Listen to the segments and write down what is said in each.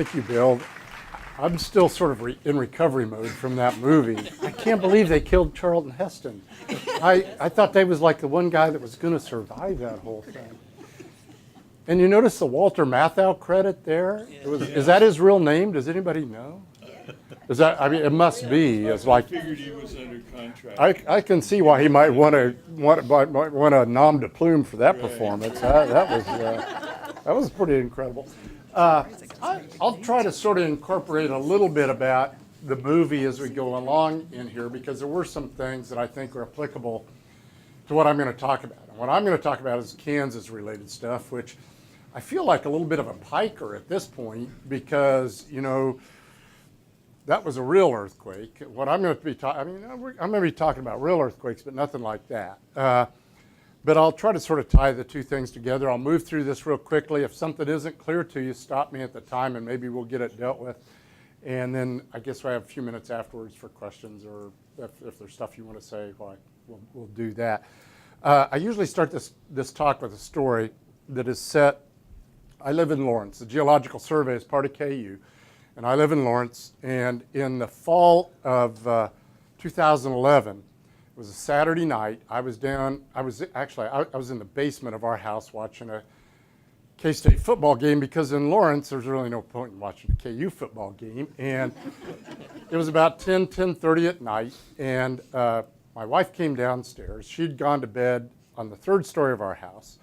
Thank you, Bill. I'm still sort of in recovery mode from that movie. I can't believe they killed Charlton Heston. I thought they was like the one guy that was going to survive that whole thing. And you notice the Walter Matthau credit there? Is that his real name? Does anybody know? Is that? I mean, it must be. It's like. I figured he was under contract. I can see why he might want a nom de plume for that performance. That was pretty incredible. I'll try to sort of incorporate a little bit about the movie as we go along in here, because there were some things that I think are applicable to what I'm going to talk about. And what I'm going to talk about is Kansas-related stuff, which I feel like a little bit of a piker at this point, because, you know, that was a real earthquake. What I'm going to be talking, I'm going to be talking about real earthquakes, but nothing like that. But I'll try to sort of tie the two things together. I'll move through this real quickly. If something isn't clear to you, stop me at the time and maybe we'll get it dealt with. And then I guess I have a few minutes afterwards for questions, or if there's stuff you want to say, well, we'll do that. I usually start this talk with a story that is set. I live in Lawrence. The Geological Survey is part of KU, and I live in Lawrence. And in the fall of 2011, it was a Saturday night. I was in the basement of our house watching a K-State football game, because in Lawrence, there's really no point in watching a KU football game. And it was about 10:30 at night, and my wife came downstairs. She'd gone to bed on the third story of our house.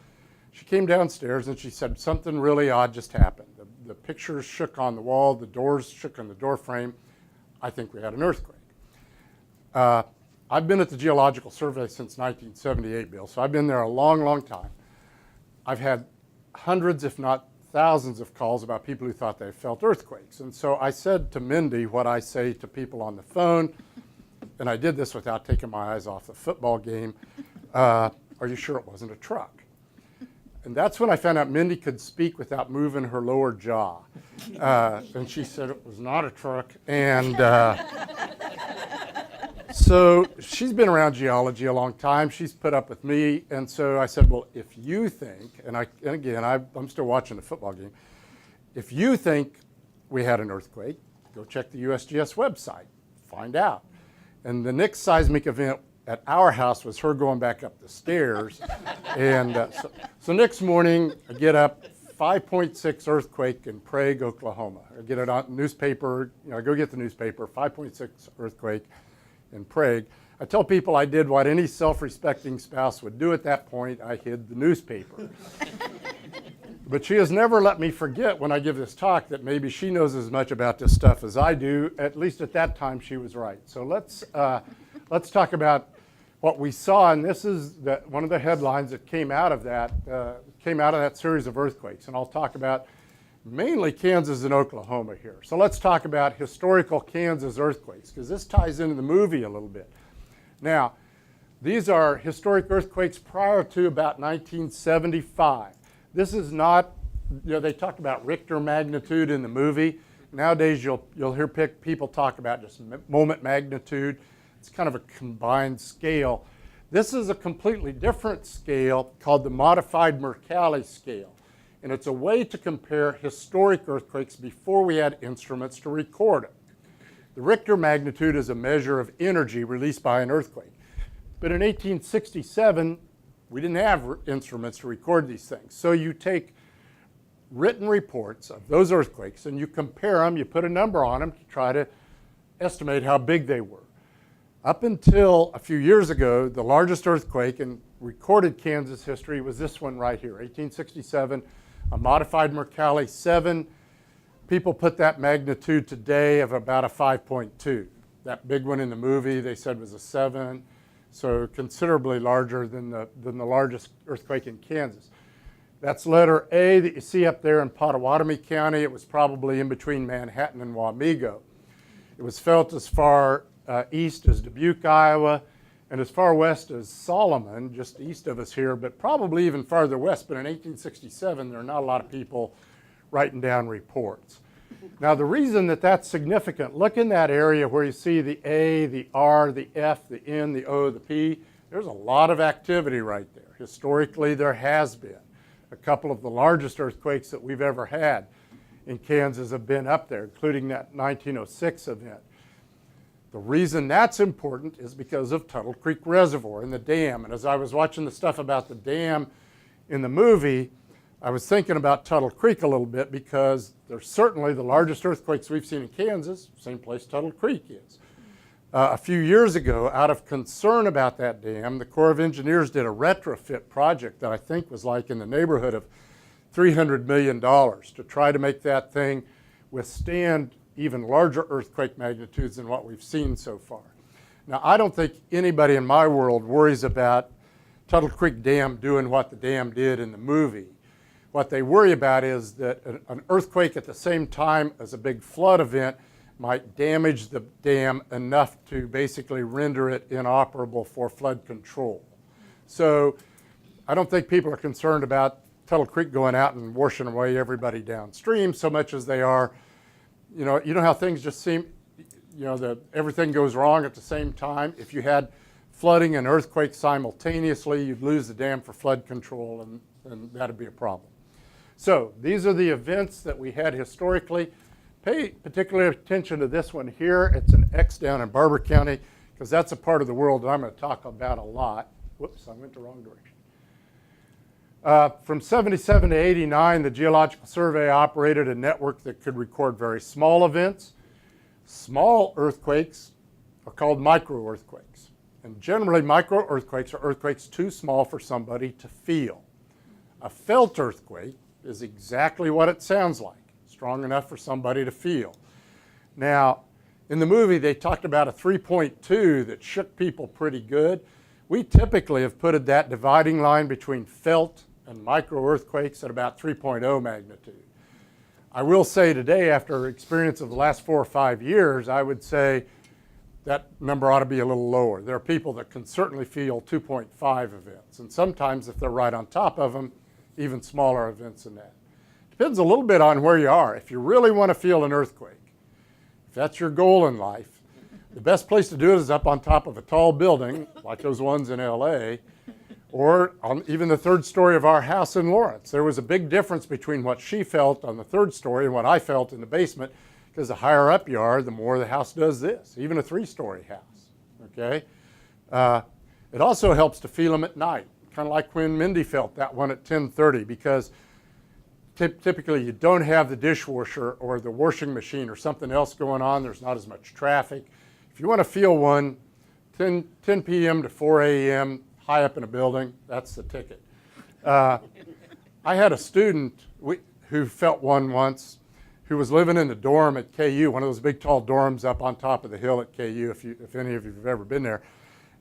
She came downstairs and she said, something really odd just happened. The pictures shook on the wall, the doors shook on the door frame. I think we had an earthquake. I've been at the Geological Survey since 1978, Bill, so I've been there a long, long time. I've had hundreds, if not thousands, of calls about people who thought they felt earthquakes. And so I said to Mindy what I say to people on the phone, and I did this without taking my eyes off the football game. Are you sure it wasn't a truck? And that's when I found out Mindy could speak without moving her lower jaw. And she said it was not a truck. And so she's been around geology a long time. She's put up with me. And so I said, well, if you think, and again, I'm still watching the football game. If you think we had an earthquake, go check the USGS website, find out. And the next seismic event at our house was her going back up the stairs. And so next morning, I get up, 5.6 earthquake in Prague, Oklahoma. I get it on newspaper, I go get the newspaper, 5.6 earthquake in Prague. I tell people I did what any self-respecting spouse would do at that point. I hid the newspaper. But she has never let me forget when I give this talk that maybe she knows as much about this stuff as I do. At least at that time, she was right. So let's talk about what we saw, and this is one of the headlines that came out of that series of earthquakes. And I'll talk about mainly Kansas and Oklahoma here. So let's talk about historical Kansas earthquakes, because this ties into the movie a little bit. Now, these are historic earthquakes prior to about 1975. This is not, they talk about Richter magnitude in the movie. Nowadays, you'll hear people talk about just moment magnitude. It's kind of a combined scale. This is a completely different scale called the modified Mercalli scale. And it's a way to compare historic earthquakes before we had instruments to record them. The Richter magnitude is a measure of energy released by an earthquake. But in 1867, we didn't have instruments to record these things. So you take written reports of those earthquakes and you compare them, you put a number on them to try to estimate how big they were. Up until a few years ago, the largest earthquake in recorded Kansas history was this one right here, 1867, a modified Mercalli 7. People put that magnitude today of about a 5.2. That big one in the movie they said was a 7, so considerably larger than the largest earthquake in Kansas. That's letter A that you see up there in Pottawatomie County. It was probably in between Manhattan and Wamego. It was felt as far east as Dubuque, Iowa, and as far west as Solomon, just east of us here, but probably even farther west. But in 1867, there are not a lot of people writing down reports. Now, the reason that that's significant, look in that area where you see the A, the R, the F, the N, the O, the P. There's a lot of activity right there. Historically, there has been a couple of the largest earthquakes that we've ever had in Kansas have been up there, including that 1906 event. The reason that's important is because of Tuttle Creek Reservoir and the dam. And as I was watching the stuff about the dam in the movie, I was thinking about Tuttle Creek a little bit because they're certainly the largest earthquakes we've seen in Kansas, same place Tuttle Creek is. A few years ago, out of concern about that dam, the Corps of Engineers did a retrofit project that I think was like in the neighborhood of $300 million to try to make that thing withstand even larger earthquake magnitudes than what we've seen so far. Now, I don't think anybody in my world worries about Tuttle Creek Dam doing what the dam did in the movie. What they worry about is that an earthquake at the same time as a big flood event might damage the dam enough to basically render it inoperable for flood control. So I don't think people are concerned about Tuttle Creek going out and washing away everybody downstream so much as they are, you know how things just seem, everything goes wrong at the same time. If you had flooding and earthquake simultaneously, you'd lose the dam for flood control, and that'd be a problem. So these are the events that we had historically. Pay particular attention to this one here. It's an X down in Barber County, because that's a part of the world that I'm going to talk about a lot. Whoops, I went the wrong direction. From 77 to 89, the Geological Survey operated a network that could record very small events. Small earthquakes are called micro-earthquakes. And generally, micro-earthquakes are earthquakes too small for somebody to feel. A felt earthquake is exactly what it sounds like, strong enough for somebody to feel. Now, in the movie, they talked about a 3.2 that shook people pretty good. We typically have put that dividing line between felt and micro-earthquakes at about 3.0 magnitude. I will say today, after experience of the last 4 or 5 years, I would say that number ought to be a little lower. There are people that can certainly feel 2.5 events, and sometimes if they're right on top of them, even smaller events than that. Depends a little bit on where you are. If you really want to feel an earthquake, if that's your goal in life, the best place to do it is up on top of a tall building, like those ones in LA, or on even the third story of our house in Lawrence. There was a big difference between what she felt on the third story and what I felt in the basement, because the higher up you are, the more the house does this, even a 3-story house, okay? It also helps to feel them at night, kind of like when Mindy felt that one at 10:30, because typically you don't have the dishwasher or the washing machine or something else going on. There's not as much traffic. If you want to feel one, 10 p.m. to 4 a.m., high up in a building, that's the ticket. I had a student who felt one once, who was living in the dorm at KU, one of those big tall dorms up on top of the hill at KU, if any of you have ever been there.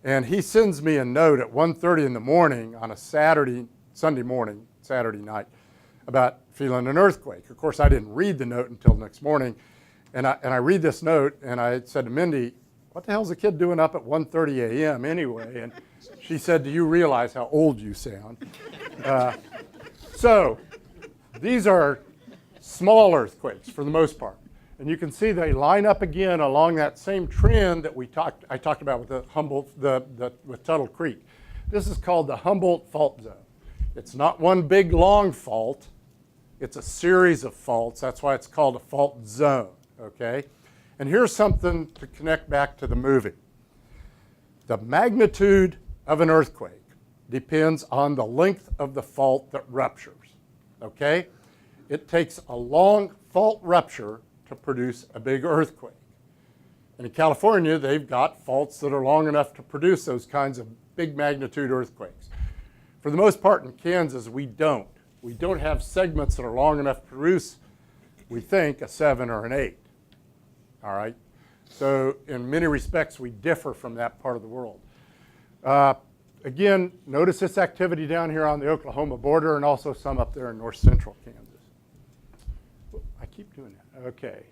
And he sends me a note at 1:30 in the morning on a Saturday night, about feeling an earthquake. Of course, I didn't read the note until the next morning. And I read this note, and I said to Mindy, what the hell's the kid doing up at 1:30 a.m. anyway? And she said, do you realize how old you sound? So these are small earthquakes for the most part. And you can see they line up again along that same trend that I talked about with the with Tuttle Creek. This is called the Humboldt Fault Zone. It's not one big long fault. It's a series of faults. That's why it's called a fault zone, okay? And here's something to connect back to the movie. The magnitude of an earthquake depends on the length of the fault that ruptures, okay? It takes a long fault rupture to produce a big earthquake. And in California, they've got faults that are long enough to produce those kinds of big magnitude earthquakes. For the most part in Kansas, we don't. We don't have segments that are long enough to produce, we think, a 7 or an 8. All right? So in many respects, we differ from that part of the world. Again, notice this activity down here on the Oklahoma border and also some up there in north central Kansas. I keep doing that. Okay.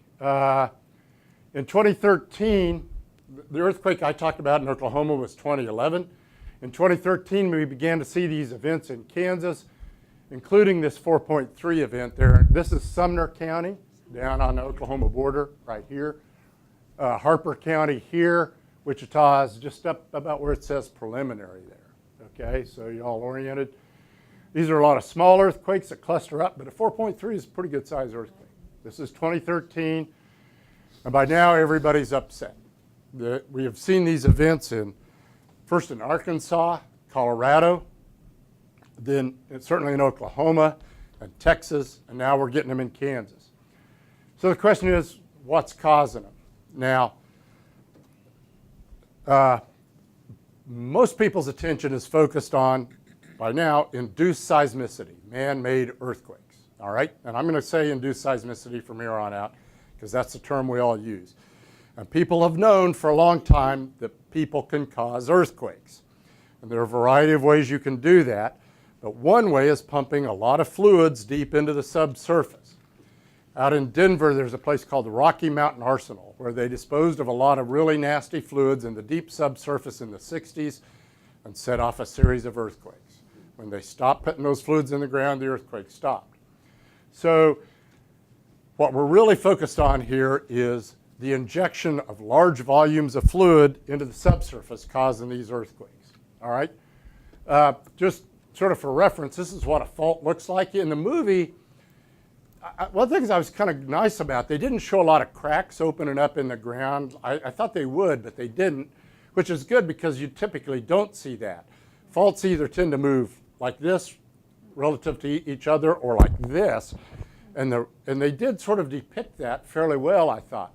In 2013, the earthquake I talked about in Oklahoma was 2011. In 2013, we began to see these events in Kansas, including this 4.3 event there. This is Sumner County, down on the Oklahoma border, right here. Harper County here. Wichita is just up about where it says preliminary there. Okay, so you all oriented. These are a lot of small earthquakes that cluster up, but a 4.3 is a pretty good size earthquake. This is 2013, and by now everybody's upset. We have seen these events first in Arkansas, Colorado, then certainly in Oklahoma and Texas, and now we're getting them in Kansas. So the question is, what's causing them? Now, most people's attention is focused on, by now, induced seismicity, man-made earthquakes, all right? And I'm going to say induced seismicity from here on out because that's the term we all use. And people have known for a long time that people can cause earthquakes. And there are a variety of ways you can do that, but one way is pumping a lot of fluids deep into the subsurface. Out in Denver, there's a place called the Rocky Mountain Arsenal where they disposed of a lot of really nasty fluids in the deep subsurface in the 60s and set off a series of earthquakes. When they stopped putting those fluids in the ground, the earthquake stopped. So what we're really focused on here is the injection of large volumes of fluid into the subsurface causing these earthquakes, all right? Just sort of for reference, this is what a fault looks like. In the movie, one of the things I was kind of nice about, they didn't show a lot of cracks opening up in the ground. I thought they would, but they didn't, which is good because you typically don't see that. Faults either tend to move like this relative to each other or like this, and they did sort of depict that fairly well, I thought.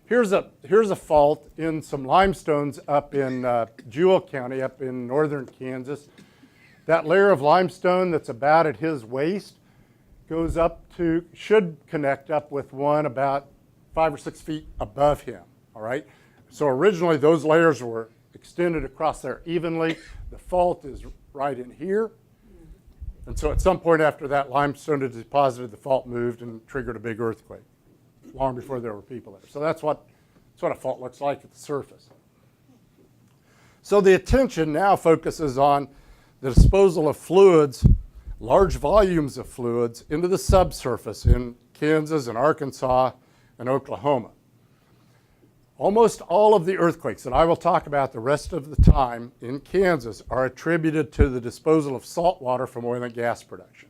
Here's a fault in some limestones up in Jewell County, up in northern Kansas. That layer of limestone that's about at his waist goes up to, should connect up with one about 5 or 6 feet above him, all right? So originally those layers were extended across there evenly. The fault is right in here. And so at some point after that limestone had deposited, the fault moved and triggered a big earthquake long before there were people there. So that's what a fault looks like at the surface. So the attention now focuses on the disposal of fluids, large volumes of fluids, into the subsurface in Kansas and Arkansas and Oklahoma. Almost all of the earthquakes that I will talk about the rest of the time in Kansas are attributed to the disposal of salt water from oil and gas production.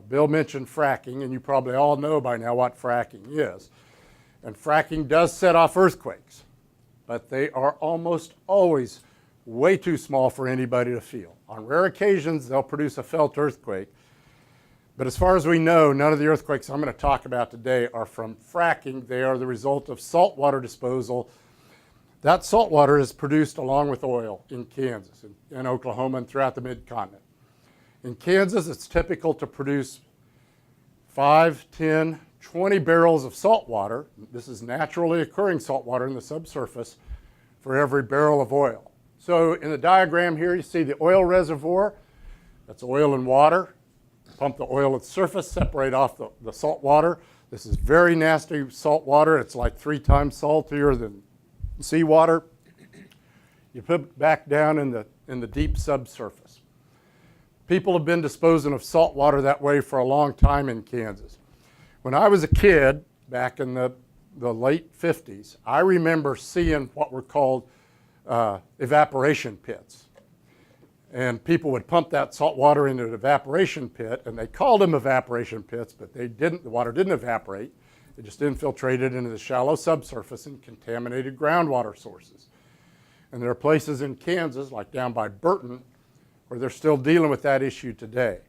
Bill mentioned fracking, and you probably all know by now what fracking is. And fracking does set off earthquakes, but they are almost always way too small for anybody to feel. On rare occasions, they'll produce a felt earthquake, but as far as we know, none of the earthquakes I'm going to talk about today are from fracking. They are the result of saltwater disposal. That salt water is produced along with oil in Kansas, in Oklahoma, and throughout the mid-continent. In Kansas, it's typical to produce 5, 10, 20 barrels of salt water. This is naturally occurring salt water in the subsurface for every barrel of oil. So in the diagram here, you see the oil reservoir. That's oil and water. Pump the oil at the surface, separate off the salt water. This is very nasty salt water. It's like 3 times saltier than seawater. You put it back down in the deep subsurface. People have been disposing of salt water that way for a long time in Kansas. When I was a kid, back in the late 50s, I remember seeing what were called evaporation pits. And people would pump that salt water into an evaporation pit, and they called them evaporation pits, but the water didn't evaporate. It just infiltrated into the shallow subsurface and contaminated groundwater sources. And there are places in Kansas, like down by Burton, where they're still dealing with that issue today.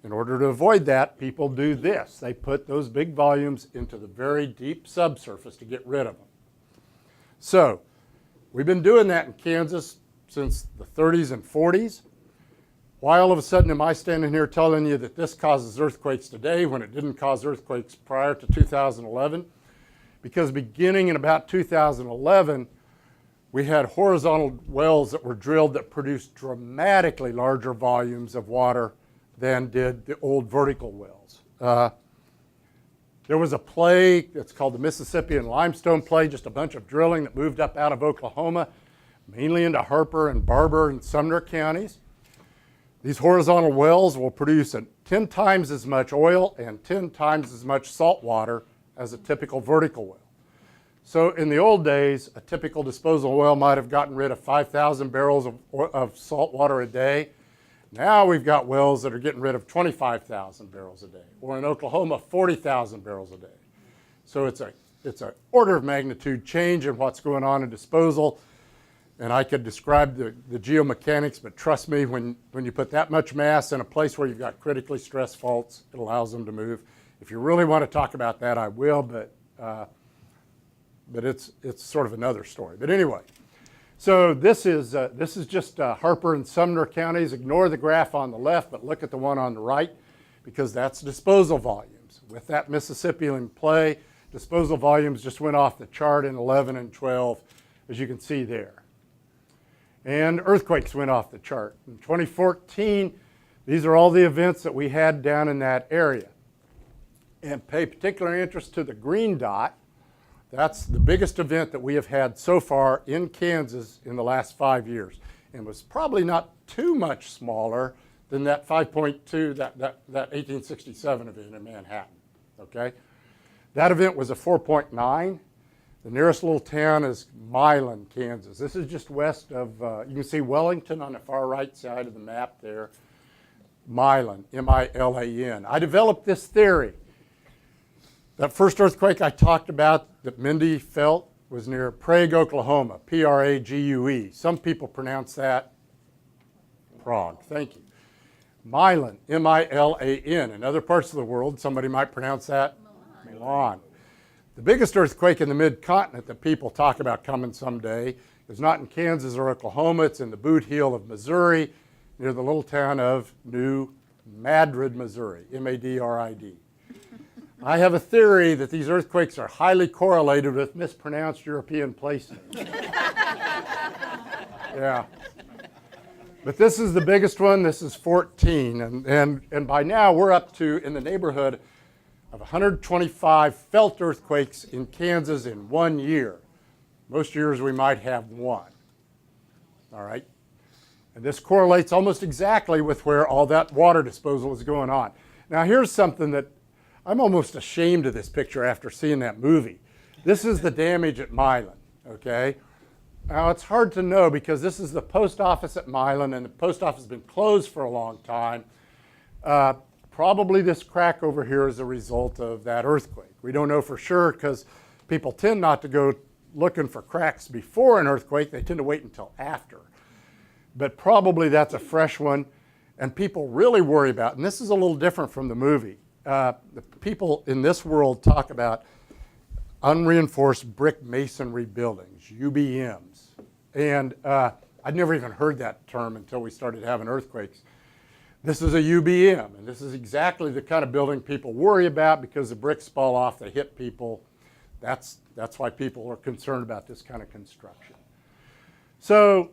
In order to avoid that, people do this. They put those big volumes into the very deep subsurface to get rid of them. So we've been doing that in Kansas since the 30s and 40s. Why all of a sudden am I standing here telling you that this causes earthquakes today when it didn't cause earthquakes prior to 2011? Because beginning in about 2011, we had horizontal wells that were drilled that produced dramatically larger volumes of water than did the old vertical wells. There was a play that's called the Mississippian Limestone Play, just a bunch of drilling that moved up out of Oklahoma, mainly into Harper and Barber and Sumner counties. These horizontal wells will produce 10 times as much oil and 10 times as much salt water as a typical vertical well. So in the old days, a typical disposal well might have gotten rid of 5,000 barrels of salt water a day. Now we've got wells that are getting rid of 25,000 barrels a day, or in Oklahoma, 40,000 barrels a day. So it's an order of magnitude change in what's going on in disposal. And I could describe the geomechanics, but trust me, when you put that much mass in a place where you've got critically stressed faults, it allows them to move. If you really want to talk about that, I will, but it's sort of another story. But anyway, so this is just Harper and Sumner counties. Ignore the graph on the left, but look at the one on the right, because that's disposal volumes. With that Mississippi in play, disposal volumes just went off the chart in 11 and 12, as you can see there. And earthquakes went off the chart. In 2014, these are all the events that we had down in that area. And pay particular interest to the green dot. That's the biggest event that we have had so far in Kansas in the last 5 years. And was probably not too much smaller than that 5.2, that 1867 event in Manhattan, okay? That event was a 4.9. The nearest little town is Milan, Kansas. This is just west of, you can see Wellington on the far right side of the map there. Milan, M-I-L-A-N. I developed this theory. That first earthquake I talked about that Mindy felt was near Prague, Oklahoma, Prague. Some people pronounce that Prague. Thank you. Milan, M-I-L-A-N. In other parts of the world, somebody might pronounce that Milan. The biggest earthquake in the mid-continent that people talk about coming someday is not in Kansas or Oklahoma. It's in the Boot Heel of Missouri, near the little town of New Madrid, Missouri, M-A-D-R-I-D. I have a theory that these earthquakes are highly correlated with mispronounced European place names. Yeah. But this is the biggest one. This is 14. And by now, we're up to, in the neighborhood of 125 felt earthquakes in Kansas in 1 year. Most years we might have one. All right? And this correlates almost exactly with where all that water disposal is going on. Now here's something that I'm almost ashamed of this picture after seeing that movie. This is the damage at Milan, okay? Now it's hard to know because this is the post office at Milan, and the post office has been closed for a long time. Probably this crack over here is a result of that earthquake. We don't know for sure because people tend not to go looking for cracks before an earthquake. They tend to wait until after. But probably that's a fresh one. And people really worry about, and this is a little different from the movie. The people in this world talk about unreinforced brick masonry buildings, UBMs. And I'd never even heard that term until we started having earthquakes. This is a UBM, and this is exactly the kind of building people worry about because the bricks fall off, they hit people. That's why people are concerned about this kind of construction. So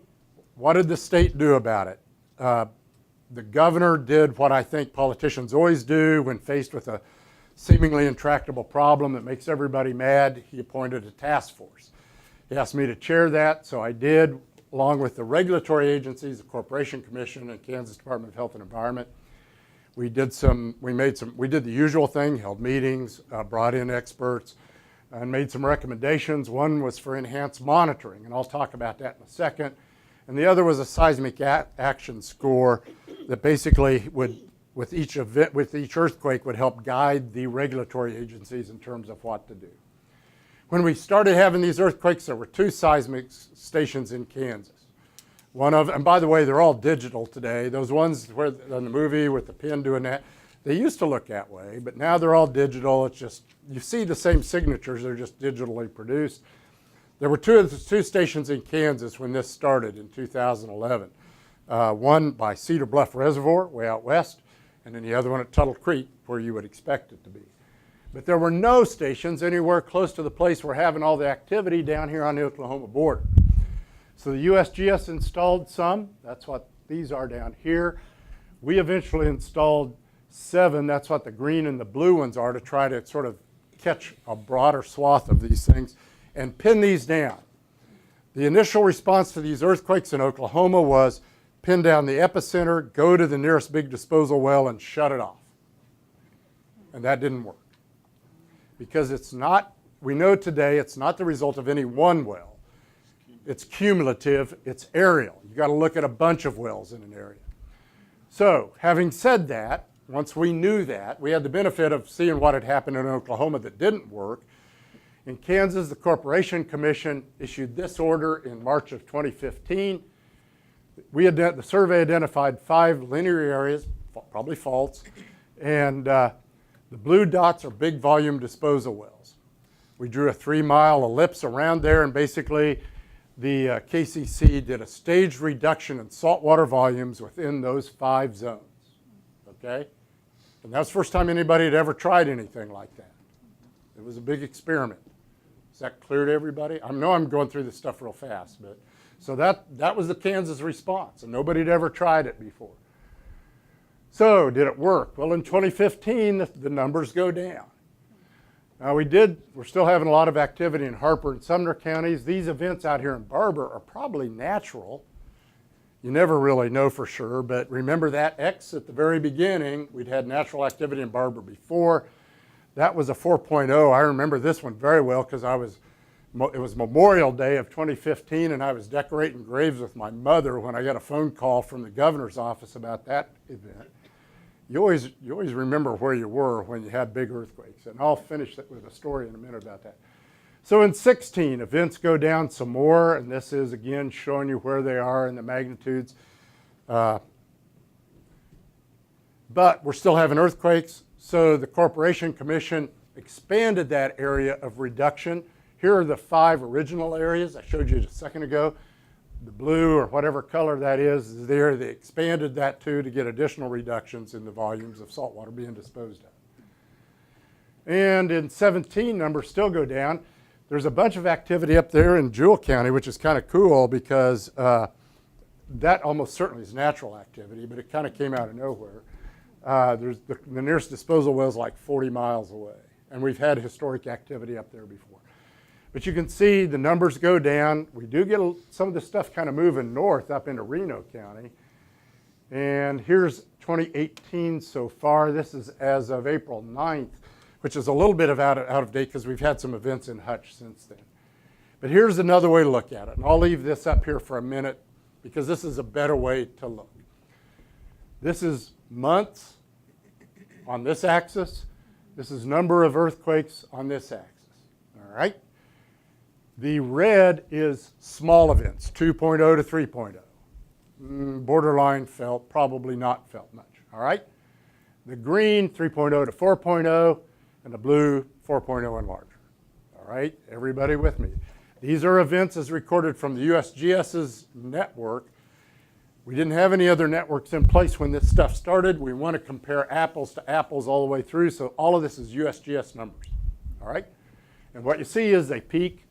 what did the state do about it? The governor did what I think politicians always do when faced with a seemingly intractable problem that makes everybody mad. He appointed a task force. He asked me to chair that, so I did, along with the regulatory agencies, the Corporation Commission and Kansas Department of Health and Environment. We did the usual thing, held meetings, brought in experts, and made some recommendations. One was for enhanced monitoring, and I'll talk about that in a second. And the other was a seismic action score that basically would, with each earthquake, would help guide the regulatory agencies in terms of what to do. When we started having these earthquakes, there were 2 seismic stations in Kansas. One of, and by the way, they're all digital today. Those ones where in the movie with the pin doing that, they used to look that way, but now they're all digital. It's just, you see the same signatures, they're just digitally produced. There were two stations in Kansas when this started in 2011. One by Cedar Bluff Reservoir, way out west, and then the other one at Tuttle Creek, where you would expect it to be. But there were no stations anywhere close to the place we're having all the activity down here on the Oklahoma border. So the USGS installed some. That's what these are down here. We eventually installed 7. That's what the green and the blue ones are, to try to sort of catch a broader swath of these things and pin these down. The initial response to these earthquakes in Oklahoma was pin down the epicenter, go to the nearest big disposal well and shut it off. And that didn't work. Because it's not, we know today it's not the result of any one well. It's cumulative, it's aerial. You got to look at a bunch of wells in an area. So, having said that, once we knew that, we had the benefit of seeing what had happened in Oklahoma that didn't work. In Kansas, the Corporation Commission issued this order in March of 2015. The survey identified 5 linear areas, probably faults, and the blue dots are big volume disposal wells. We drew a 3-mile ellipse around there, and basically the KCC did a staged reduction in saltwater volumes within those 5 zones, okay? And that's the first time anybody had ever tried anything like that. It was a big experiment. Is that clear to everybody? I know I'm going through this stuff real fast, but so that was the Kansas response, and nobody had ever tried it before. So did it work? Well, in 2015, the numbers go down. Now we're still having a lot of activity in Harper and Sumner counties. These events out here in Barber are probably natural. You never really know for sure, but remember that X at the very beginning, we'd had natural activity in Barber before. That was a 4.0. I remember this one very well because it was Memorial Day of 2015, and I was decorating graves with my mother when I got a phone call from the governor's office about that event. You always remember where you were when you had big earthquakes, and I'll finish with a story in a minute about that. So in 16, events go down some more, and this is again showing you where they are in the magnitudes. But we're still having earthquakes, so the Corporation Commission expanded that area of reduction. Here are the 5 original areas I showed you just a second ago. The blue or whatever color that is there. They expanded that to get additional reductions in the volumes of saltwater being disposed of. And in 17, numbers still go down. There's a bunch of activity up there in Jewell County, which is kind of cool because that almost certainly is natural activity, but it kind of came out of nowhere. There's the nearest disposal well is like 40 miles away, and we've had historic activity up there before. But you can see the numbers go down. We do get some of this stuff kind of moving north up into Reno County. And here's 2018 so far. This is as of April 9th, which is a little bit out of date because we've had some events in Hutch since then. But here's another way to look at it. And I'll leave this up here for a minute because this is a better way to look. This is months on this axis. This is number of earthquakes on this axis. All right? The red is small events, 2.0 to 3.0. Borderline felt, probably not felt much, all right? The green, 3.0 to 4.0, and the blue, 4.0 and larger, all right? Everybody with me? These are events as recorded from the USGS's network. We didn't have any other networks in place when this stuff started. We want to compare apples to apples all the way through, so all of this is USGS numbers, all right? And what you see is they peak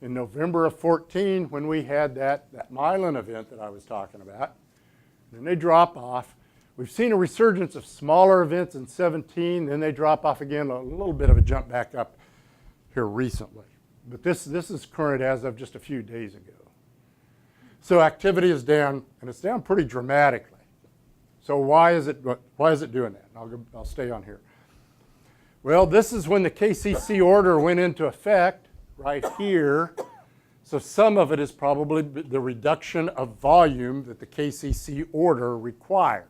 in November of 14 when we had that Milan event that I was talking about. Then they drop off. We've seen a resurgence of smaller events in 17, then they drop off again, a little bit of a jump back up here recently. But this is current as of just a few days ago. So activity is down, and it's down pretty dramatically. So why is it doing that? I'll stay on here. Well, this is when the KCC order went into effect, right here. So some of it is probably the reduction of volume that the KCC order required.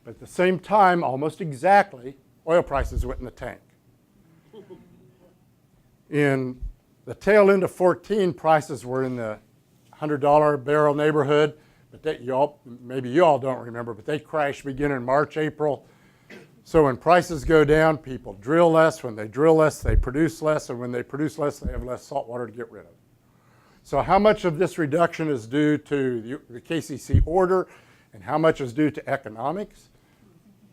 But at the same time, almost exactly, oil prices went in the tank. In the tail end of 14, prices were in the $100 a barrel neighborhood, but maybe you all don't remember, but they crashed beginning March, April. So when prices go down, people drill less. When they drill less, they produce less. And when they produce less, they have less salt water to get rid of. So how much of this reduction is due to the KCC order and how much is due to economics?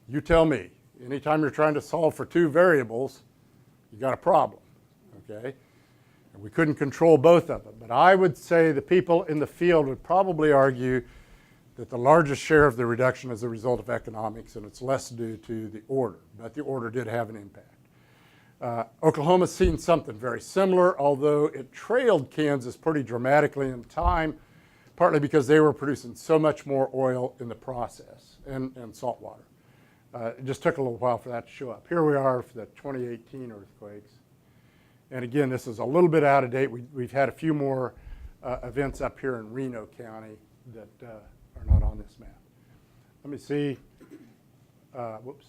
You tell me. Anytime you're trying to solve for 2 variables, you got a problem, okay? And we couldn't control both of them. But I would say the people in the field would probably argue that the largest share of the reduction is a result of economics, and it's less due to the order, but the order did have an impact. Oklahoma's seen something very similar, although it trailed Kansas pretty dramatically in time, partly because they were producing so much more oil in the process and salt water. It just took a little while for that to show up. Here we are for the 2018 earthquakes. And again, this is a little bit out of date. We've had a few more events up here in Reno County that are not on this let me see. Whoops.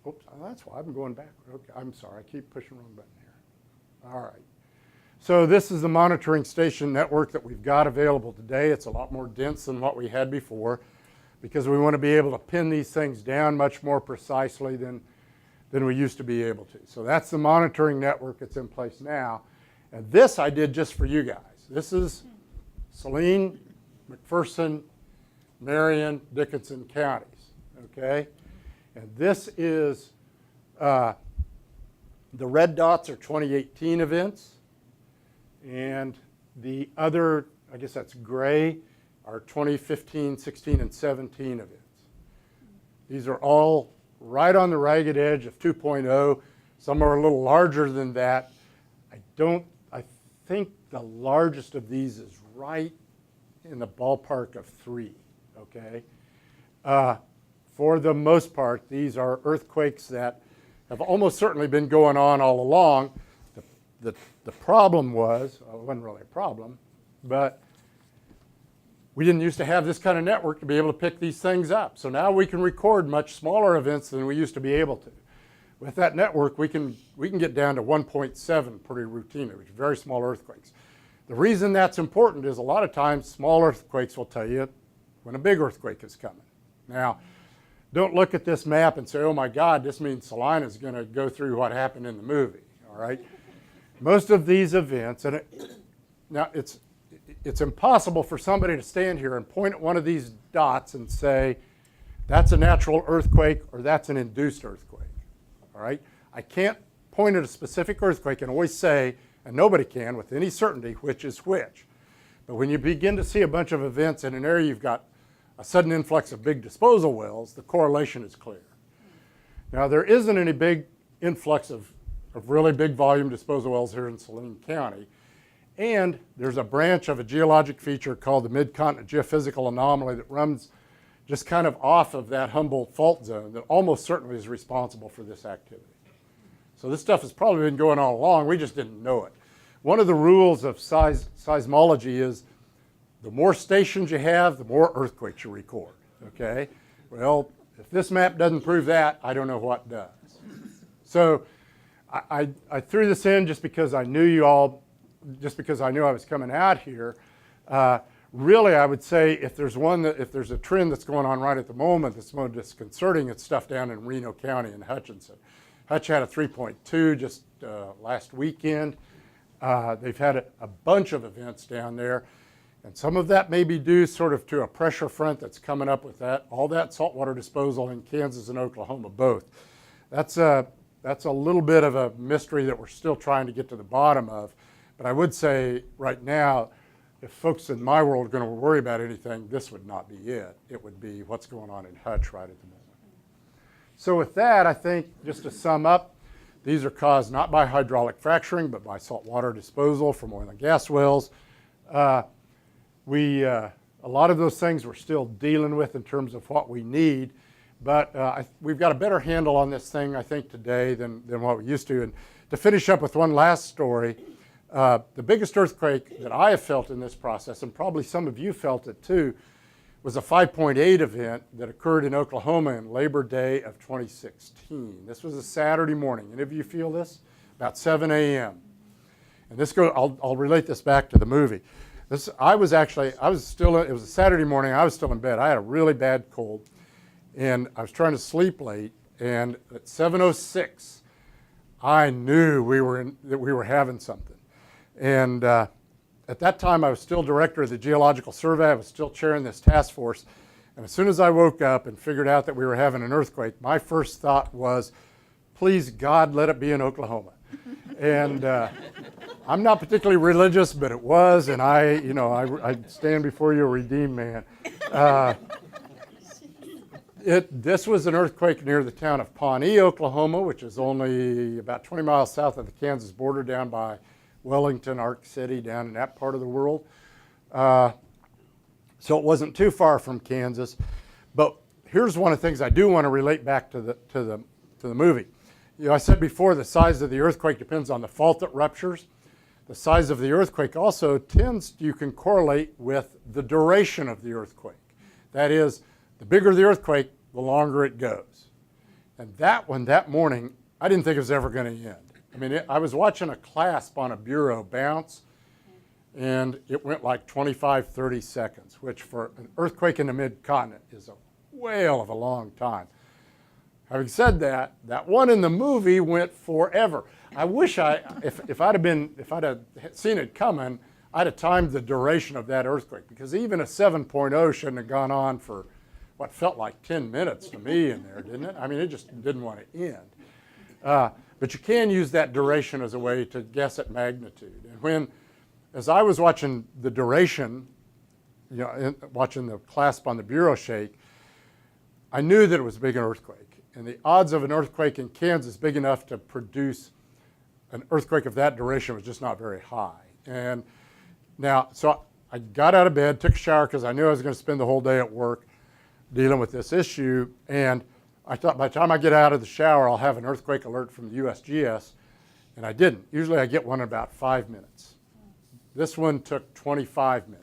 Oops, that's why I'm going backward. Okay, I'm sorry, I keep pushing the wrong button here. All right. So this is the monitoring station network that we've got available today. It's a lot more dense than what we had before because we want to be able to pin these things down much more precisely than we used to be able to. So that's the monitoring network that's in place now. And this I did just for you guys. This is Saline, McPherson, Marion, Dickinson counties, okay? And this is, the red dots are 2018 events, and the other, I guess that's gray, are 2015, 16, and 17 events. These are all right on the ragged edge of 2.0. Some are a little larger than that. I think the largest of these is right in the ballpark of 3, okay? For the most part, these are earthquakes that have almost certainly been going on all along. The problem was, well, it wasn't really a problem, but we didn't used to have this kind of network to be able to pick these things up. So now we can record much smaller events than we used to be able to. With that network, we can get down to 1.7 pretty routinely, which are very small earthquakes. The reason that's important is a lot of times small earthquakes will tell you when a big earthquake is coming. Now, don't look at this map and say, oh my God, this means Salina is going to go through what happened in the movie, all right? Most of these events, and now it's impossible for somebody to stand here and point at one of these dots and say, that's a natural earthquake or that's an induced earthquake, all right? I can't point at a specific earthquake and always say, and nobody can with any certainty, which is which. But when you begin to see a bunch of events in an area you've got a sudden influx of big disposal wells, the correlation is clear. Now, there isn't any big influx of really big volume disposal wells here in Saline County. And there's a branch of a geologic feature called the Mid-Continent Geophysical Anomaly that runs just kind of off of that Humboldt fault zone that almost certainly is responsible for this activity. So this stuff has probably been going on all along, we just didn't know it. One of the rules of seismology is the more stations you have, the more earthquakes you record, okay? Well, if this map doesn't prove that, I don't know what does. So I threw this in just because I knew you all, just because I knew I was coming out here. Really, I would say if there's a trend that's going on right at the moment that's more disconcerting, it's stuff down in Reno County and Hutchinson. Hutch had a 3.2 just last weekend. They've had a bunch of events down there. And some of that may be due sort of to a pressure front that's coming up with all that saltwater disposal in Kansas and Oklahoma both. That's a little bit of a mystery that we're still trying to get to the bottom of. But I would say right now, if folks in my world are going to worry about anything, this would not be it. It would be what's going on in Hutch right at the moment. So with that, I think just to sum up, these are caused not by hydraulic fracturing, but by saltwater disposal from oil and gas wells. A lot of those things we're still dealing with in terms of what we need, but we've got a better handle on this thing, I think, today than what we used to. And to finish up with one last story, the biggest earthquake that I have felt in this process, and probably some of you felt it too, was a 5.8 event that occurred in Oklahoma in Labor Day of 2016. This was a Saturday morning. Any of you feel this? About 7 a.m. And I'll relate this back to the movie. It was a Saturday morning, I was still in bed. I had a really bad cold, and I was trying to sleep late, and at 7:06, I knew that we were having something. And at that time, I was still director of the Geological Survey. I was still chairing this task force. And as soon as I woke up and figured out that we were having an earthquake, my first thought was, please, God, let it be in Oklahoma. And I'm not particularly religious, but it was, and I stand before you a redeemed man. This was an earthquake near the town of Pawnee, Oklahoma, which is only about 20 miles south of the Kansas border, down by Wellington, Ark City, down in that part of the world. So it wasn't too far from Kansas. But here's one of the things I do want to relate back to the movie. I said before, the size of the earthquake depends on the fault that ruptures. The size of the earthquake also you can correlate with the duration of the earthquake. That is, The bigger the earthquake, the longer it goes. And that one, that morning, I didn't think it was ever going to end. I mean, I was watching a clasp on a bureau bounce, and it went like 25, 30 seconds, which for an earthquake in the mid-continent is a whale of a long time. Having said that, that one in the movie went forever. I wish if I'd have seen it coming, I'd have timed the duration of that earthquake, because even a 7.0 shouldn't have gone on for what felt like 10 minutes to me in there, didn't it? I mean, it just didn't want to end. But you can use that duration as a way to guess at magnitude. And as I was watching the duration, watching the clasp on the bureau shake, I knew that it was a big earthquake. And the odds of an earthquake in Kansas big enough to produce an earthquake of that duration was just not very high. And now, so I got out of bed, took a shower, because I knew I was going to spend the whole day at work dealing with this issue. And I thought by the time I get out of the shower, I'll have an earthquake alert from the USGS. And I didn't. Usually I get one in about 5 minutes. This one took 25 minutes.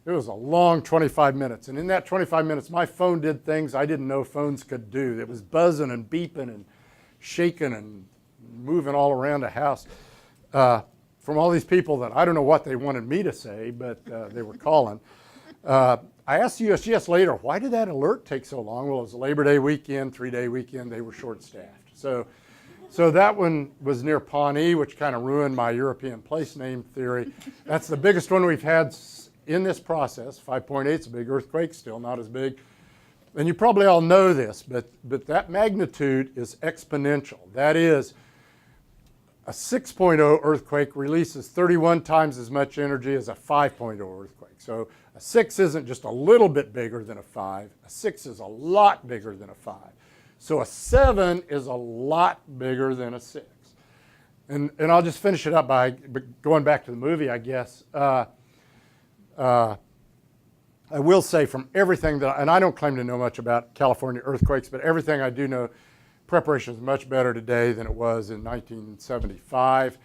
It was a long 25 minutes. And in that 25 minutes, my phone did things I didn't know phones could do. It was buzzing and beeping and shaking and moving all around the house from all these people that I don't know what they wanted me to say, but they were calling. I asked the USGS later, why did that alert take so long? Well, it was a Labor Day weekend, 3-day weekend. They were short-staffed. So that one was near Pawnee, which kind of ruined my European place name theory. That's the biggest one we've had in this process. 5.8 is a big earthquake, still not as big. And you probably all know this, but that magnitude is exponential. That is, a 6.0 earthquake releases 31 times as much energy as a 5.0 earthquake. So a 6 isn't just a little bit bigger than a 5. A 6 is a lot bigger than a 5. So a 7 is a lot bigger than a 6. And I'll just finish it up by going back to the movie, I guess. I will say from everything that, and I don't claim to know much about California earthquakes, but everything I do know, preparation is much better today than it was in 1975.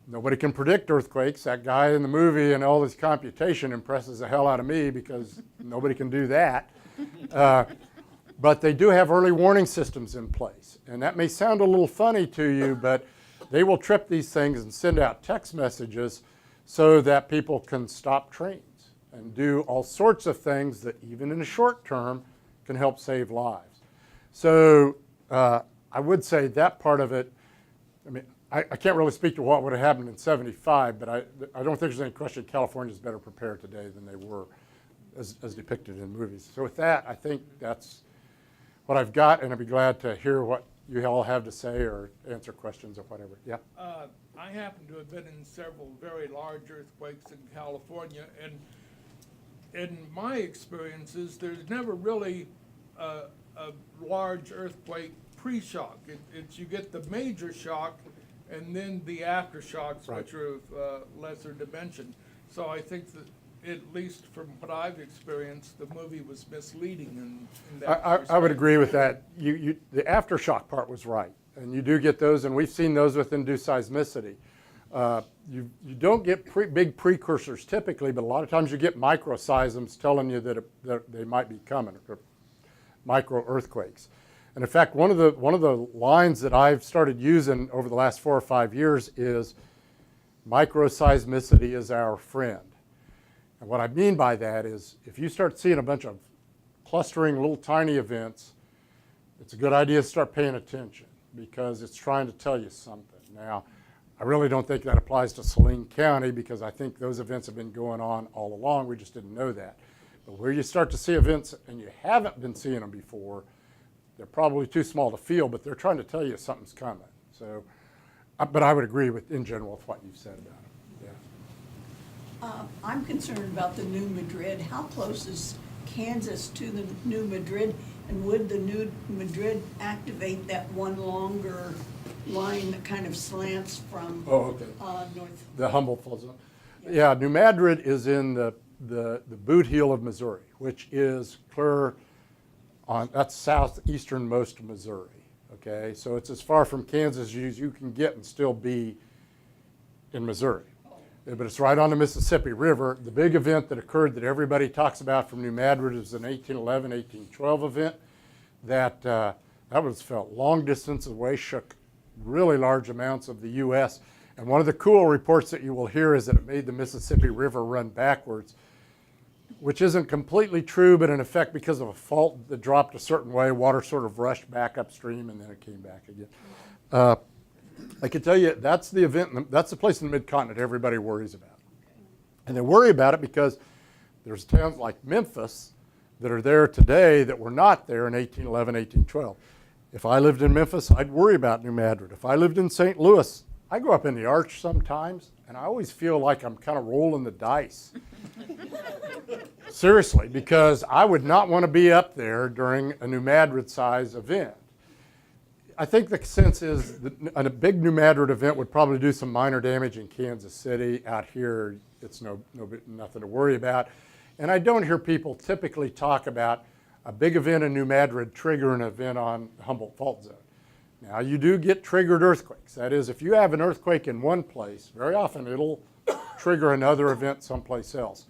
Nobody can predict earthquakes. That guy in the movie and all his computation impresses the hell out of me, because nobody can do that. But they do have early warning systems in place. And that may sound a little funny to you, but they will trip these things and send out text messages so that people can stop trains and do all sorts of things that even in the short term can help save lives. So I would say that part of it, I mean, I can't really speak to what would have happened in 75, but I don't think there's any question California is better prepared today than they were as depicted in movies. So with that, I think that's what I've got, and I'd be glad to hear what you all have to say or answer questions or whatever. Yeah? I happen to have been in several very large earthquakes in California, and in my experiences, there's never really a large earthquake pre-shock. It's you get the major shock and then the aftershocks, Right. which are of lesser dimension. So I think that, at least from what I've experienced, the movie was misleading in that I would respect. agree with that. The aftershock part was right, and you do get those, and we've seen those with induced seismicity. You don't get big precursors typically, but a lot of times you get microseisms telling you that they might be coming, or micro earthquakes. And in fact, one of the lines that I've started using over the last 4 or 5 years is microseismicity is our friend. And what I mean by that is, if you start seeing a bunch of clustering little tiny events, it's a good idea to start paying attention, because it's trying to tell you something. Now, I really don't think that applies to Salina County, because I think those events have been going on all along. We just didn't know that. But where you start to see events and you haven't been seeing them before, they're probably too small to feel, but they're trying to tell you something's coming. So, but I would agree in general with what you've said about it. Yeah. I'm concerned about the New Madrid. How close is Kansas to the New Madrid? And would the New Madrid activate that one longer line that kind of slants from north? The Humboldt Fault Zone. Yeah, New Madrid is in the boot heel of Missouri, which is clear on, that's southeasternmost Missouri. Okay, so it's as far from Kansas as you can get and still be in Missouri. but it's right on the Mississippi River. The big event that occurred that everybody talks about from New Madrid is an 1811, 1812 event that was felt long distance away, shook really large amounts of the U.S. And one of the cool reports that you will hear is that it made the Mississippi River run backwards, which isn't completely true, but in effect, because of a fault that dropped a certain way, water sort of rushed back upstream and then it came back again. I can tell you that's the event, that's the place in the mid-continent everybody worries about. And they worry about it because there's towns like Memphis that are there today that were not there in 1811, 1812. If I lived in Memphis, I'd worry about New Madrid. If I lived in St. Louis, I go up in the Arch sometimes, and I always feel like I'm kind of rolling the dice. Seriously, because I would not want to be up there during a New Madrid-size event. I think the sense is that a big New Madrid event would probably do some minor damage in Kansas City. Out here, it's nothing to worry about. And I don't hear people typically talk about a big event in New Madrid trigger an event on the Humboldt Fault Zone. Now, you do get triggered earthquakes. That is, if you have an earthquake in one place, very often it'll trigger another event someplace else.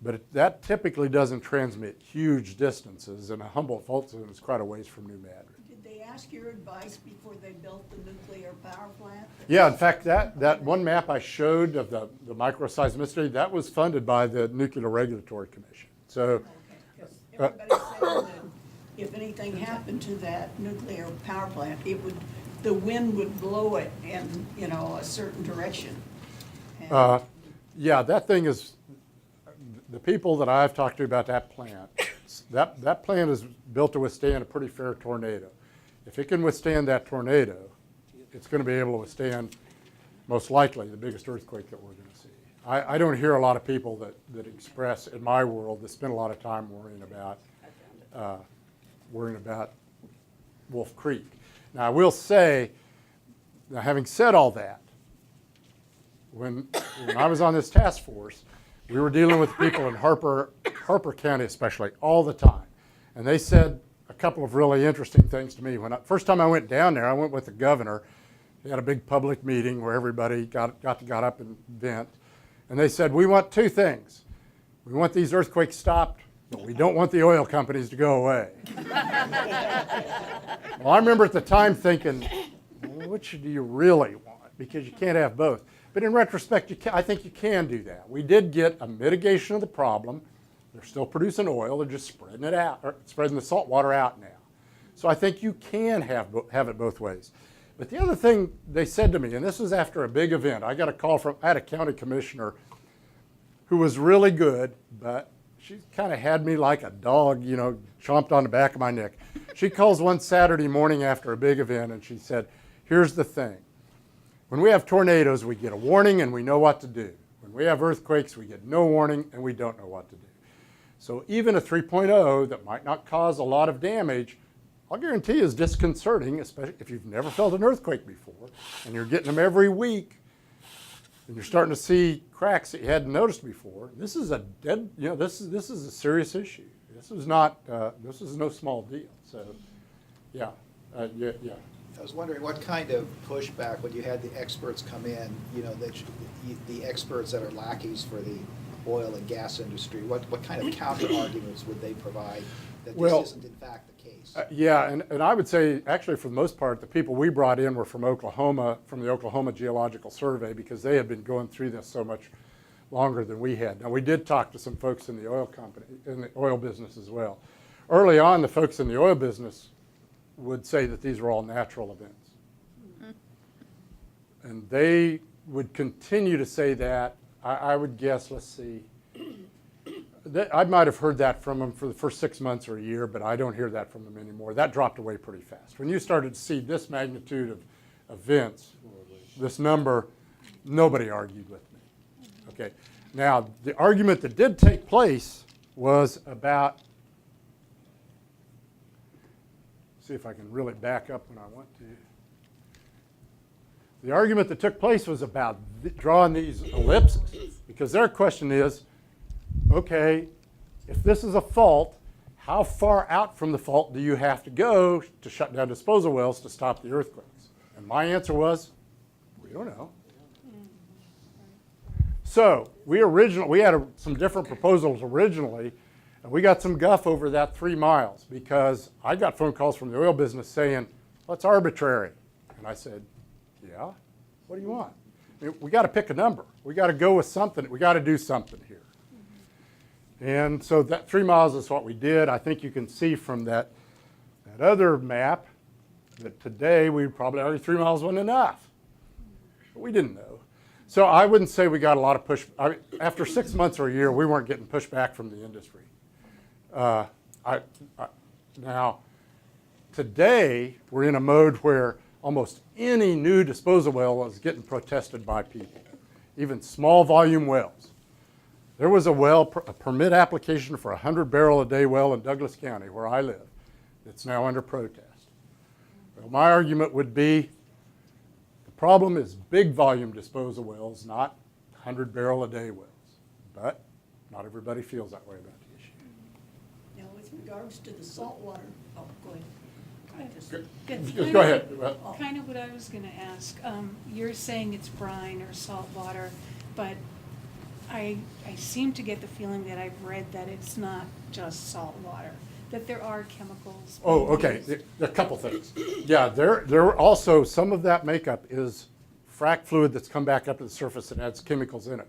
But that typically doesn't transmit huge distances, and a Humboldt Fault Zone is quite a ways from New Madrid. Did they ask your advice before they built the nuclear power plant? Yeah, in fact, that one map I showed of the microseismicity, that was funded by the Nuclear Regulatory Commission. So, Okay, 'cause everybody's saying that if anything happened to that nuclear power plant, the wind would blow it in, a certain direction. And yeah, that thing is, the people that I've talked to about that plant, that plant is built to withstand a pretty fair tornado. If it can withstand that tornado, it's going to be able to withstand, most likely, the biggest earthquake that we're going to see. I don't hear a lot of people that express, in my world, that spend a lot of time worrying about Wolf Creek. Now, I will say, now having said all that, when I was on this task force, we were dealing with people in Harper County especially all the time. And they said a couple of really interesting things to me. First time I went down there, I went with the governor. He had a big public meeting where everybody got up and vent. And they said, we want two things. We want these earthquakes stopped, but we don't want the oil companies to go away. Well, I remember at the time thinking, well, which do you really want? Because you can't have both. But in retrospect, I think you can do that. We did get a mitigation of the problem. They're still producing oil. They're just spreading it out, or spreading the salt water out now. So I think you can have it both ways. But the other thing they said to me, and this was after a big event, I got a call I had a county commissioner who was really good, but she kind of had me like a dog, chomped on the back of my neck. She calls one Saturday morning after a big event, and she said, here's the thing. When we have tornadoes, we get a warning and we know what to do. When we have earthquakes, we get no warning and we don't know what to do. So even a 3.0 that might not cause a lot of damage, I'll guarantee is disconcerting, especially if you've never felt an earthquake before and you're getting them every week and you're starting to see cracks that you hadn't noticed before. This is a this is a serious issue. This is no small deal. So, yeah. I was wondering what kind of pushback when you had the experts come in, the experts that are lackeys for the oil and gas industry, what kind of counter arguments would they provide that this isn't in fact the case? Yeah, and I would say actually for the most part the people we brought in were from Oklahoma, from the Oklahoma Geological Survey, because they had been going through this so much longer than we had. Now we did talk to some folks in the oil company, in the oil business as well. Early on, the folks in the oil business would say that these were all natural events. Mm-hmm. And they would continue to say that. I would guess, let's see, I might have heard that from them for the first 6 months or a year, but I don't hear that from them anymore. That dropped away pretty fast. When you started to see this magnitude of events, this number, nobody argued with me. Okay. Now, the argument that did take place was about, see if I can really back up when I want to. The argument that took place was about drawing these ellipses, because their question is, okay, if this is a fault, how far out from the fault do you have to go to shut down disposal wells to stop the earthquakes? And my answer was, we don't know. So we had some different proposals originally, and we got some guff over that 3 miles because I got phone calls from the oil business saying, well, it's arbitrary. And I said, yeah, what do you want? I mean, we got to pick a number. We got to go with something. We got to do something here. And so that 3 miles is what we did. I think you can see from that other map that today we probably already 3 miles wasn't enough. But we didn't know. So I wouldn't say we got a lot of push. After 6 months or a year, we weren't getting pushback from the industry. Now, today we're in a mode where almost any new disposal well is getting protested by people, even small volume wells. There was a permit application for a 100-barrel-a-day well in Douglas County, where I live, that's now under protest. Well, my argument would be the problem is big volume disposal wells, not 100-barrel-a-day wells. But not everybody feels that way about the issue. Now, with regards to the saltwater, oh, go ahead. Just go ahead. Kind of what I was gonna ask. You're saying it's brine or salt water, but I seem to get the feeling that I've read that it's not just salt water, that there are chemicals. Oh, okay. There are a couple things. Yeah, there are also some of that makeup is frac fluid that's come back up to the surface and adds chemicals in it.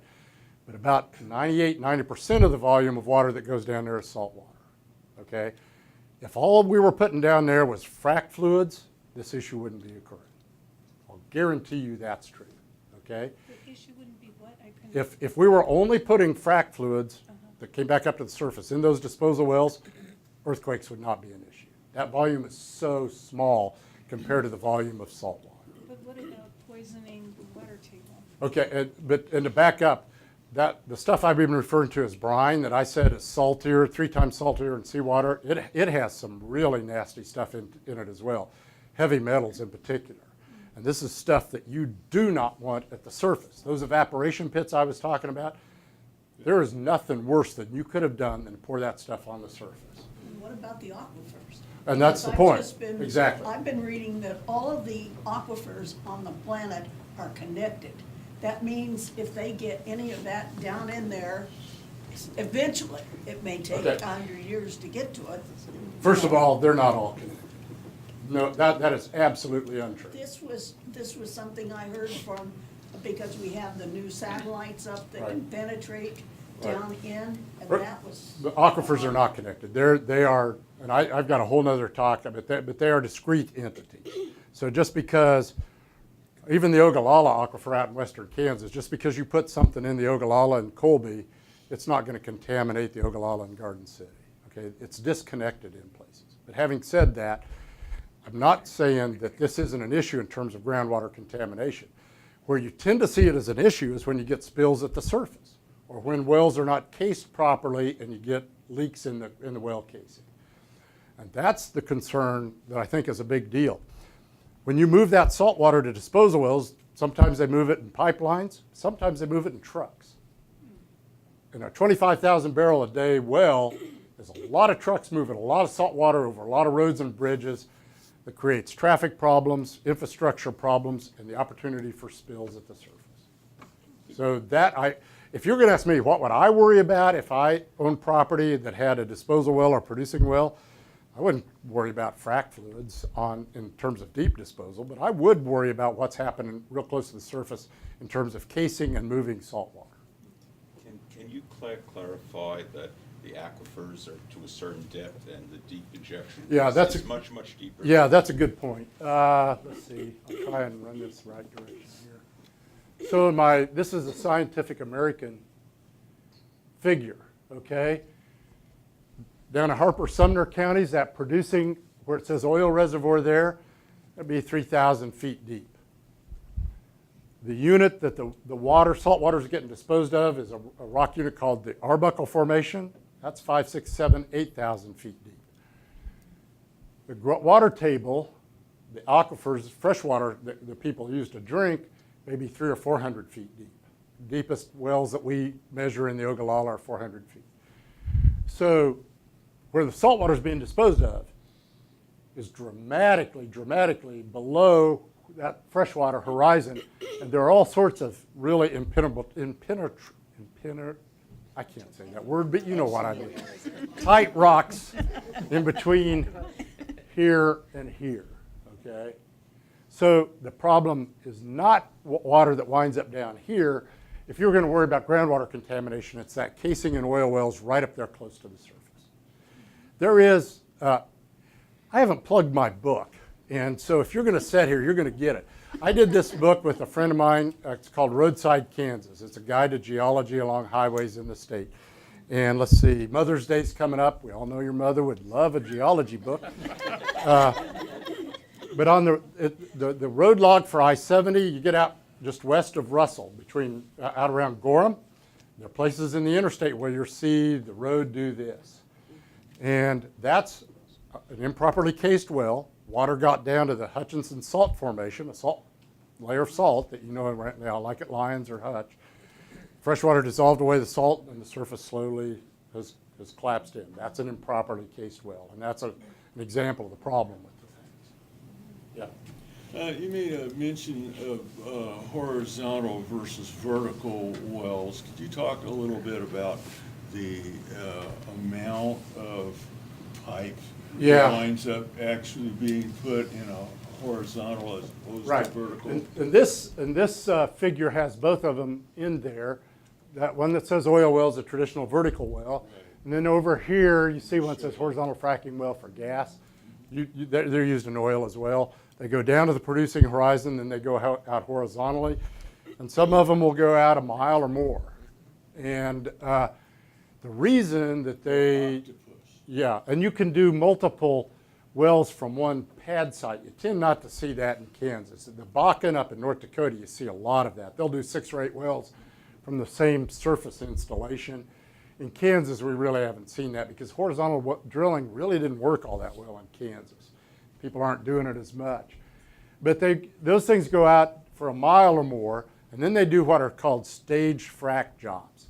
But about 90% of the volume of water that goes down there is salt water. Okay? If all we were putting down there was frac fluids, this issue wouldn't be occurring. I'll guarantee you that's true. Okay? The issue wouldn't be what? I couldn't. If we were only putting frac fluids that came back up to the surface in those disposal wells, earthquakes would not be an issue. That volume is so small compared to the volume of salt water. But what about poisoning the water table? Okay, and to back up, the stuff I've been referring to as brine that I said is saltier, 3 times saltier than seawater, it has some really nasty stuff in it as well, heavy metals in particular. And this is stuff that you do not want at the surface. Those evaporation pits I was talking about, there is nothing worse than you could have done than pour that stuff on the surface. And what about the aquifers? And that's the point. Exactly. I've been reading that all of the aquifers on the planet are connected. That means if they get any of that down in there, eventually, it may take 100 years to get to it. First of all, they're not all connected. No, that is absolutely untrue. This was something I heard from, because we have the new satellites up that can penetrate down in, and that was. The aquifers are not connected. They are, and I've got a whole nother talk, but they are discrete entities. So just because, even the Ogallala aquifer out in western Kansas, just because you put something in the Ogallala and Colby, it's not going to contaminate the Ogallala and Garden City. Okay, it's disconnected in places. But having said that, I'm not saying that this isn't an issue in terms of groundwater contamination. Where you tend to see it as an issue is when you get spills at the surface, or when wells are not cased properly and you get leaks in the well casing. And that's the concern that I think is a big deal. When you move that salt water to disposal wells, sometimes they move it in pipelines, sometimes they move it in trucks. In a 25,000 barrel a day well, there's a lot of trucks moving a lot of salt water over a lot of roads and bridges that creates traffic problems, infrastructure problems, and the opportunity for spills at the surface. So if you're going to ask me what would I worry about if I owned property that had a disposal well or producing well, I wouldn't worry about frac fluids in terms of deep disposal, but I would worry about what's happening real close to the surface in terms of casing and moving salt water. Can you clarify that the aquifers are to a certain depth and the deep injection is much deeper? Yeah, that's a good point. Let's see. I'll try and run this the right direction here. So this is a Scientific American figure, okay? Down in Harper-Sumner counties, that producing, where it says oil reservoir there, that'd be 3,000 feet deep. The unit that the salt water is getting disposed of is a rock unit called the Arbuckle Formation. That's 5, 6, 7, 8,000 feet deep. The water table, the aquifers, fresh water that the people use to drink, maybe 300 or 400 feet deep. Deepest wells that we measure in the Ogallala are 400 feet. So where the salt water is being disposed of is dramatically below freshwater horizon, and there are all sorts of really I can't say that word, but you know what I mean. Tight rocks in between here and here, okay? So the problem is not water that winds up down here. If you're going to worry about groundwater contamination, it's that casing in oil wells right up there close to the surface. There is, I haven't plugged my book, and so if you're going to sit here, you're going to get it. I did this book with a friend of mine. It's called Roadside Kansas. It's a guide to geology along highways in the state. And let's see, Mother's Day's coming up. We all know your mother would love a geology book. But on the road log for I-70, you get out just west of Russell, out around Gorham. There are places in the interstate where you'll see the road do this. And that's an improperly cased well. Water got down to the Hutchinson Salt Formation, a layer of salt that you know right now, like at Lyons or Hutch. Freshwater dissolved away the salt, and the surface slowly has collapsed in. That's an improperly cased well, and that's an example of the problem with the things. Yeah. You made a mention of horizontal versus vertical wells. Could you talk a little bit about the amount of pipe Yeah. that winds up actually being put in a horizontal as opposed Right. to vertical? And this figure has both of them in there. That one that says oil well is a traditional vertical well. Right. And then over here, you see one that says horizontal fracking well for gas. They're used in oil as well. They go down to the producing horizon, then they go out horizontally. And some of them will go out a mile or more. And the reason that Octopus. yeah, and you can do multiple wells from one pad site. You tend not to see that in Kansas. In the Bakken up in North Dakota, you see a lot of that. They'll do 6 or 8 wells from the same surface installation. In Kansas, we really haven't seen that because horizontal drilling really didn't work all that well in Kansas. People aren't doing it as much. But those things go out for a mile or more, and then they do what are called stage frac jobs.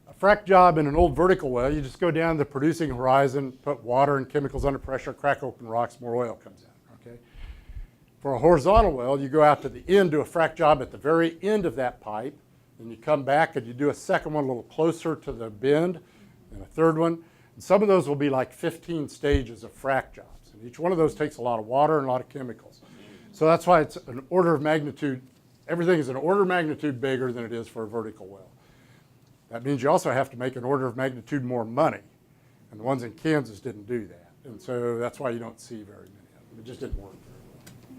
A frac job in an old vertical well, you just go down the producing horizon, put water and chemicals under pressure, crack open rocks, more oil comes out, okay? For a horizontal well, you go out to the end, do a frac job at the very end of that pipe, and you come back and you do a second one a little closer to the bend, and a third one. And some of those will be like 15 stages of frac jobs. And each one of those takes a lot of water and a lot of chemicals. So that's why it's an order of magnitude, everything is an order of magnitude bigger than it is for a vertical well. That means you also have to make an order of magnitude more money. And the ones in Kansas didn't do that. And so that's why you don't see very many of them. It just didn't work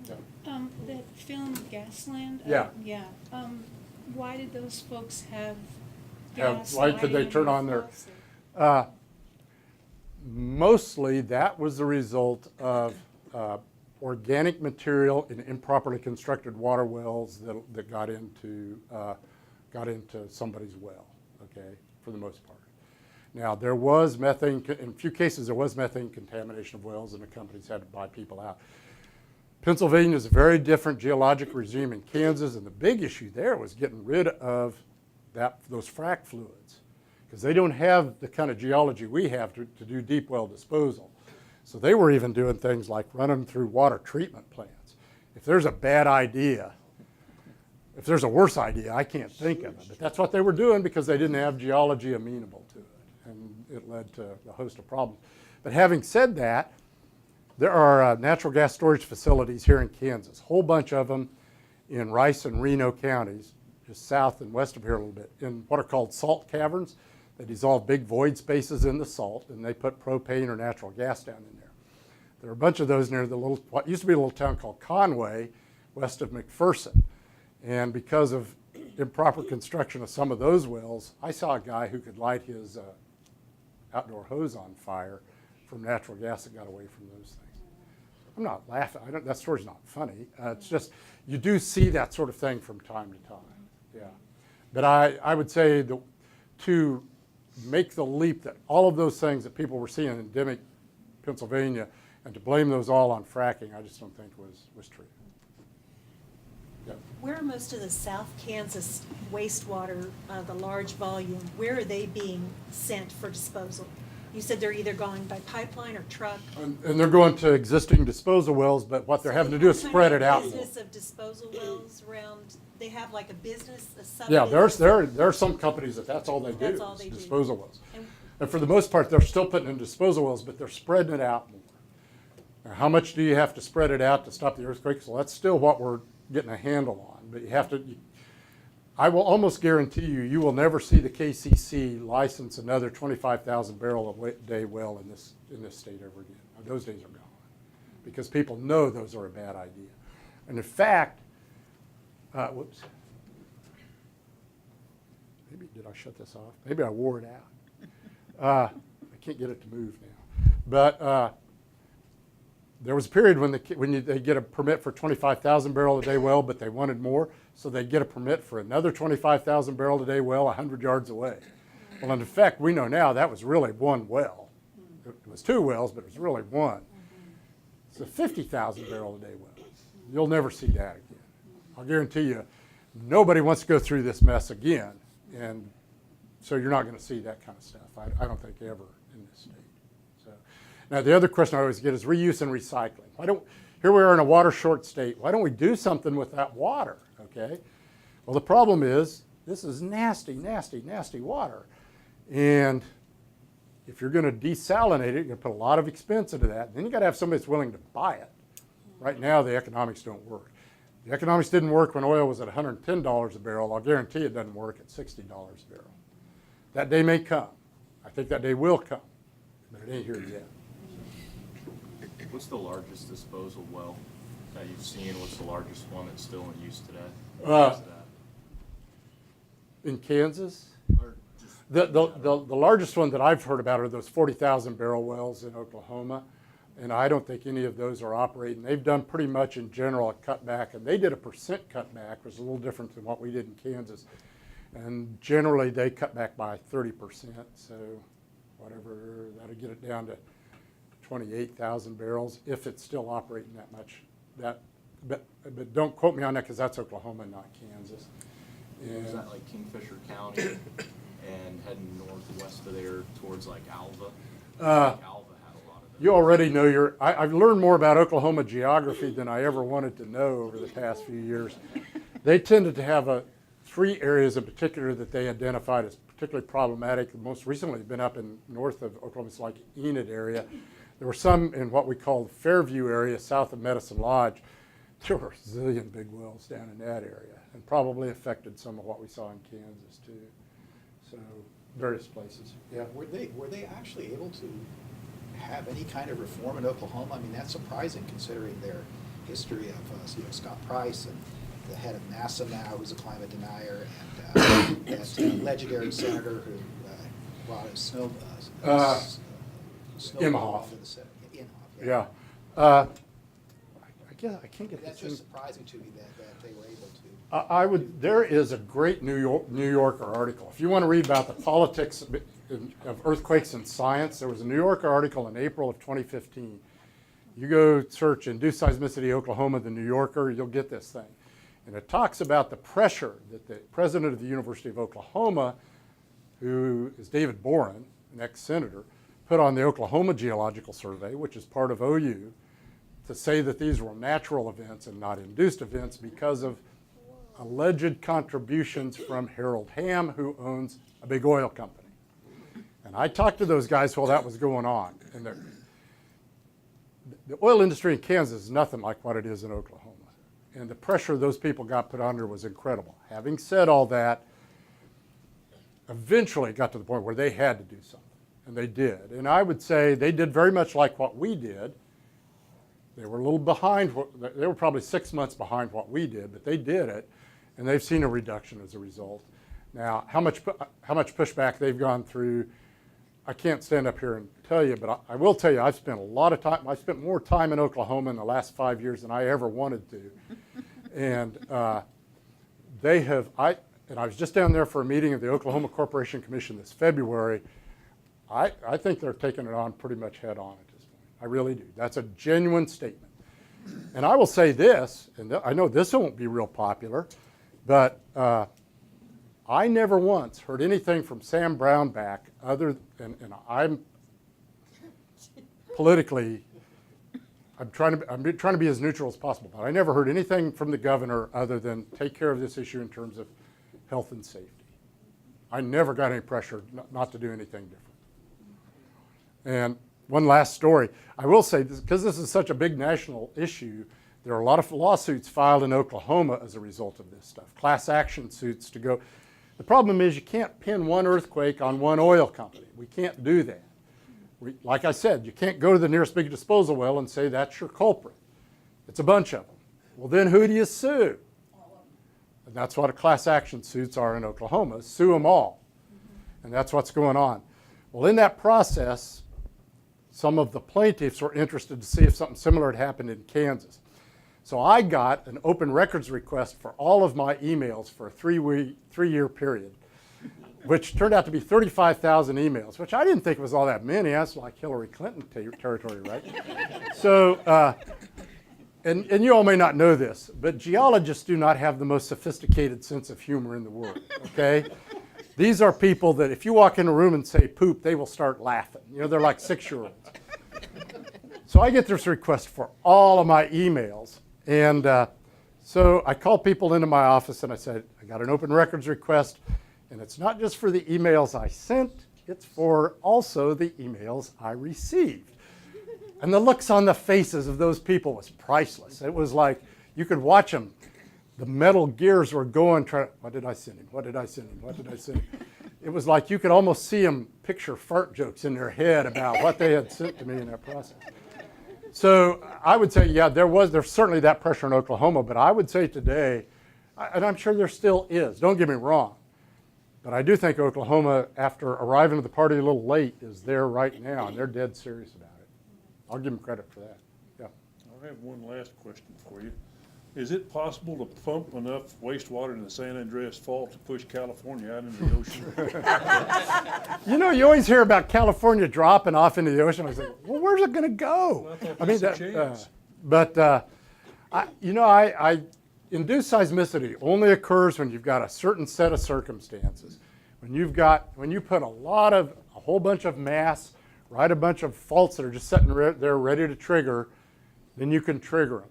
very well. Yeah. That film Gasland? Yeah. Yeah. Why did those folks have Have- gas? why could they lighting turn in on their- faucet? Mostly that was the result of organic material in improperly constructed water wells that got into somebody's well, okay, for the most part. Now, there was methane, in a few cases there was methane contamination of wells and the companies had to buy people out. Pennsylvania is a very different geologic regime in Kansas, and the big issue there was getting rid of those frac fluids, because they don't have the kind of geology we have to do deep well disposal. So they were even doing things like running through water treatment plants. If there's a bad idea, if there's a worse idea, I can't think of it. But that's what they were doing because they didn't have geology amenable to it. And it led to a host of problems. But having said that, there are natural gas storage facilities here in Kansas, a whole bunch of them in Rice and Reno counties, just south and west of here a little bit, in what are called salt caverns. They dissolve big void spaces in the salt, and they put propane or natural gas down in there. There are a bunch of those near what used to be a little town called Conway, west of McPherson. And because of improper construction of some of those wells, I saw a guy who could light his outdoor hose on fire from natural gas that got away from those things. I'm not laughing. That story's not funny. It's just you do see that sort of thing from time to time. Yeah, but I would say to make the leap that all of those things that people were seeing in endemic Pennsylvania and to blame those all on fracking, I just don't think was true. Yeah. Where are most of the South Kansas wastewater, the large volume, where are they being sent for disposal? You said they're either going by pipeline or truck. And they're going to existing disposal wells, but what they're having to do is spread it out more. Business of disposal wells around, they have like a business, a sub. Yeah, there are some companies that's all they do, That's all is they do. disposal wells. And- And for the most part, they're still putting in disposal wells, but they're spreading it out more. Now, how much do you have to spread it out to stop the earthquakes? Well, that's still what we're getting a handle on, but you have to, I will almost guarantee you, you will never see the KCC license another 25,000 barrel a day well in this state ever again. Those days are gone, because people know those are a bad idea. And in fact, whoops. Maybe, did I shut this off? Maybe I wore it out. I can't get it to move now. But there was a period when they get a permit for 25,000 barrel a day well, but they wanted more, so they'd get a permit for another 25,000 barrel a day well 100 yards away. Well, in effect, we know now that was really one well. It was two wells, but it was really one. It's a 50,000 barrel a day well. You'll never see that again. I'll guarantee you, nobody wants to go through this mess again, and so you're not going to see that kind of stuff. I don't think ever in this state. So, now the other question I always get is reuse and recycling. Here we are in a water short state. Why don't we do something with that water? Okay. Well, the problem is this is nasty, nasty, nasty water, and if you're going to desalinate it, you're going to put a lot of expense into that. Then you got to have somebody that's willing to buy it. Right now, the economics don't work. The economics didn't work when oil was at $110 a barrel. I'll guarantee it doesn't work at $60 a barrel. That day may come. I think that day will come, but it ain't here yet. What's the largest disposal well that you've seen? What's the largest one that's still in use today? Uh, What is that? In Kansas, Or just the largest one that I've heard about are those 40,000 barrel wells in Oklahoma, and I don't think any of those are operating. They've done pretty much in general a cutback, and they did a percent cutback, which is a little different than what we did in Kansas. And generally, they cut back by 30%, so whatever, that'll get it down to 28,000 barrels, if it's still operating that much. But don't quote me on that, because that's Oklahoma, not Kansas. is And, that like Kingfisher County and heading northwest of there towards like Alva? Alva had a lot of those. you already know I've learned more about Oklahoma geography than I ever wanted to know over the past few years. They tended to have three areas in particular that they identified as particularly problematic. Most recently been up in north of Oklahoma, it's like Enid area. There were some in what we call the Fairview area, south of Medicine Lodge. There were a zillion big wells down in that area, and probably affected some of what we saw in Kansas too. So various places. Yeah. Were they actually able to have any kind of reform in Oklahoma? I mean, that's surprising considering their history of Scott Price and the head of NASA now, who's a climate denier, and that legendary senator who brought a snowball Imhoff. to the Senate. Imhoff, Yeah. I can't get That's this just thing. surprising to me that they were able to. I would. There is a great New Yorker article. If you want to read about the politics of earthquakes and science, there was a New Yorker article in April of 2015. You go search Induced Seismicity Oklahoma, the New Yorker, you'll get this thing. And it talks about the pressure that the president of the University of Oklahoma, who is David Boren, an ex-senator, put on the Oklahoma Geological Survey, which is part of OU, to say that these were natural events and not induced events because of alleged contributions from Harold Hamm, who owns a big oil company. And I talked to those guys while that was going on. And the oil industry in Kansas is nothing like what it is in Oklahoma. And the pressure those people got put under was incredible. Having said all that, eventually it got to the point where they had to do something. And they did. And I would say they did very much like what we did. They were a little behind. They were probably 6 months behind what we did, but they did it, and they've seen a reduction as a result. Now, how much pushback they've gone through, I can't stand up here and tell you, but I will tell you I've spent a lot of time. I spent more time in Oklahoma in the last 5 years than I ever wanted to, and they have. I was just down there for a meeting of the Oklahoma Corporation Commission this February. I think they're taking it on pretty much head on at this point. I really do. That's a genuine statement. And I will say this, and I know this won't be real popular, but I never once heard anything from Sam Brownback and politically, I'm trying to be as neutral as possible, but I never heard anything from the governor other than take care of this issue in terms of health and safety. I never got any pressure not to do anything different. And one last story. I will say, because this is such a big national issue, there are a lot of lawsuits filed in Oklahoma as a result of this stuff. Class action suits to go. The problem is you can't pin one earthquake on one oil company. We can't do that. Like I said, you can't go to the nearest big disposal well and say that's your culprit. It's a bunch of them. Well, then who do you sue? And that's what a class action suits are in Oklahoma. Sue them all. And that's what's going on. Well, in that process, some of the plaintiffs were interested to see if something similar had happened in Kansas. So I got an open records request for all of my emails for a three-year period, which turned out to be 35,000 emails, which I didn't think was all that many. That's like Hillary Clinton territory, right? So, and you all may not know this, but geologists do not have the most sophisticated sense of humor in the world, okay? These are people that if you walk in a room and say poop, they will start laughing. You know, they're like 6-year-olds. So I get this request for all of my emails. And so I called people into my office and I said, I got an open records request. And it's not just for the emails I sent, it's for also the emails I received. And the looks on the faces of those people was priceless. It was like you could watch them. The metal gears were going, what did I send him? What did I send him? What did I send him? It was like you could almost see them picture fart jokes in their head about what they had sent to me in that process. So I would say, yeah, there's certainly that pressure in Oklahoma, but I would say today, and I'm sure there still is, don't get me wrong, but I do think Oklahoma, after arriving at the party a little late, is there right now, and they're dead serious about it. I'll give them credit for that. Yeah. I have one last question for you. Is it possible to pump enough wastewater in the San Andreas Fault to push California out into the ocean? You know, you always hear about California dropping off into the ocean. I was like, well, where's it going to go? I mean, induced seismicity only occurs when you've got a certain set of circumstances. When you put a whole bunch of mass, right, a bunch of faults that are just sitting there ready to trigger, then you can trigger them.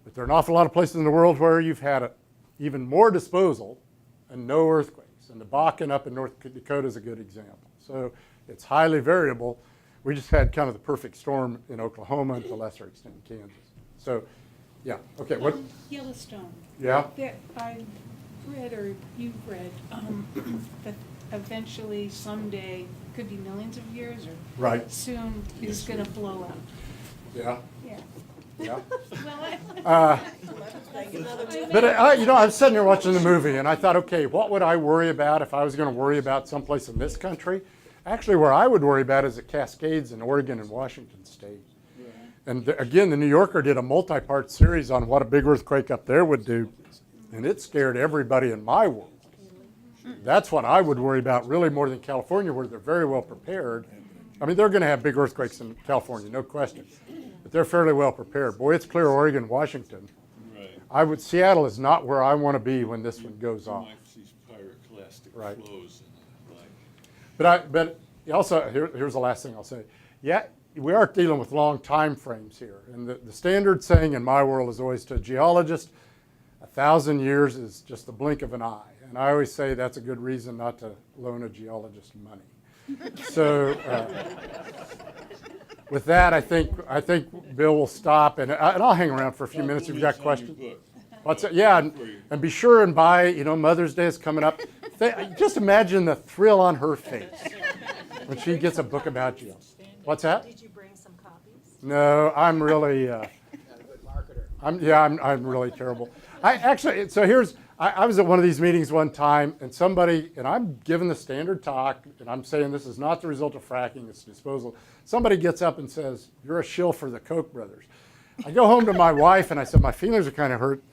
But there are an awful lot of places in the world where you've had even more disposal and no earthquakes. And the Bakken up in North Dakota is a good example. So it's highly variable. We just had kind of the perfect storm in Oklahoma and to a lesser extent in Kansas. So, yeah, okay. What? Yellowstone. Yeah? I read, or you've read, that eventually, someday, could be millions of years or Right. soon, is going to blow up. Yeah. Yeah. Yeah. Well, But I was sitting there watching the movie, and I thought, okay, what would I worry about if I was going to worry about someplace in this country? Actually, where I would worry about is the Cascades in Oregon and Washington State. And again, the New Yorker did a multi-part series on what a big earthquake up there would do, and it scared everybody in my world. That's what I would worry about, really more than California, where they're very well prepared. I mean, they're going to have big earthquakes in California, no question. But they're fairly well prepared. Boy, it's clear Oregon, Washington. Right. Seattle is not where I want to be when this one goes off. These pyroclastic Right. flows. But also, here's the last thing I'll say. Yeah, we are dealing with long time frames here. And the standard saying in my world is always to a geologist, 1,000 years is just the blink of an eye. And I always say that's a good reason not to loan a geologist money. So with that, I think Bill will stop, and I'll hang around for a few minutes if you've got questions. What's it? Yeah, and be sure and buy. Mother's Day is coming up. Just imagine the thrill on her face when she gets a book about geology. What's that? Did you bring some copies? No, I'm really. Not a good marketer. I'm really terrible. I was at one of these meetings one time, and I'm giving the standard talk, and I'm saying this is not the result of fracking, it's disposal. Somebody gets up and says, you're a shill for the Koch brothers. I go home to my wife, and I said, my feelings are kind of hurt.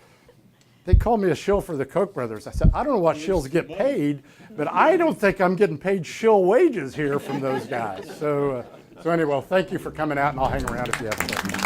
They called me a shill for the Koch brothers. I said, I don't know what shills get paid, but I don't think I'm getting paid shill wages here from those guys. So anyway, thank you for coming out, and I'll hang around if you have questions.